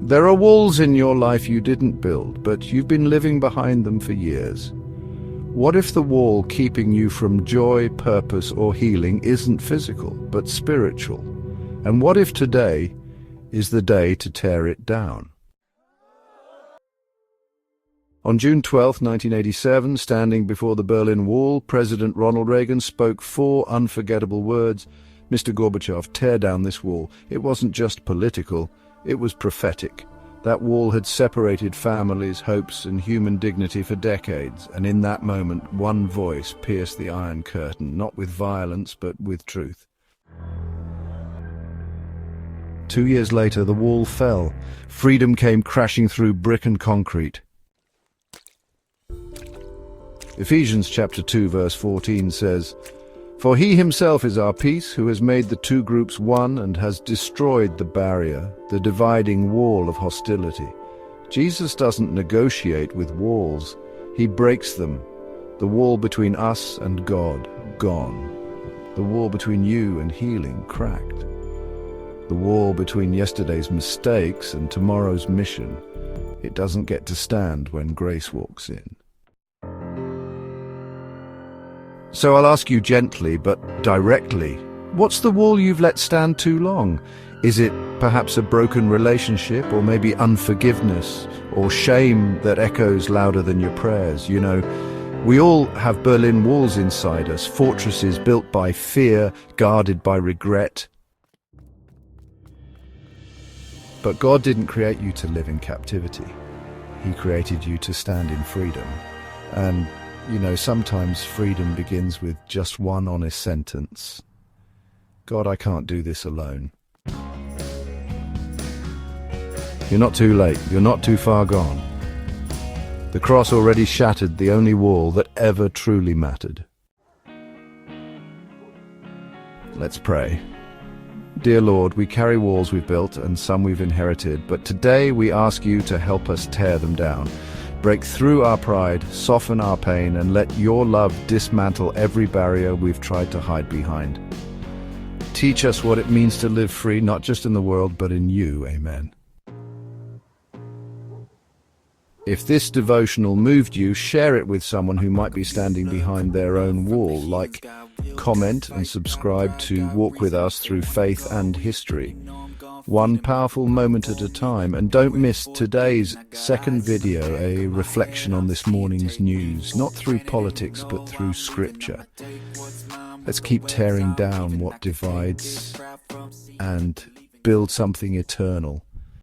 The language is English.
There are walls in your life you didn't build, but you've been living behind them for years. What if the wall keeping you from joy, purpose, or healing isn't physical, but spiritual? And what if today is the day to tear it down? On June 12, 1987, standing before the Berlin Wall, President Ronald Reagan spoke 4 unforgettable words. Mr. Gorbachev, tear down this wall. It wasn't just political, it was prophetic. That wall had separated families, hopes, and human dignity for decades, and in that moment, one voice pierced the Iron Curtain, not with violence, but with truth. 2 years later, the wall fell. Freedom came crashing through brick and concrete. Ephesians chapter 2, verse 14 says, "For he himself is our peace, who has made the 2 groups one and has destroyed the barrier, the dividing wall of hostility." Jesus doesn't negotiate with walls. He breaks them. The wall between us and God, gone. The wall between you and healing, cracked. The wall between yesterday's mistakes and tomorrow's mission, it doesn't get to stand when grace walks in. So I'll ask you gently but directly, what's the wall you've let stand too long? Is it perhaps a broken relationship, or maybe unforgiveness, or shame that echoes louder than your prayers? You know, we all have Berlin walls inside us, fortresses built by fear, guarded by regret. But God didn't create you to live in captivity. He created you to stand in freedom. And you know, sometimes freedom begins with just one honest sentence. God, I can't do this alone. You're not too late. You're not too far gone. The cross already shattered the only wall that ever truly mattered. Let's pray. Dear Lord, we carry walls we've built and some we've inherited, but today we ask you to help us tear them down. Break through our pride, soften our pain, and let your love dismantle every barrier we've tried to hide behind. Teach us what it means to live free, not just in the world, but in you. Amen. If this devotional moved you, share it with someone who might be standing behind their own wall. Like, comment, and subscribe to Walk With Us Through Faith and History. One powerful moment at a time. And don't miss today's second video, a reflection on this morning's news, not through politics, but through Scripture. Let's keep tearing down what divides and build something eternal.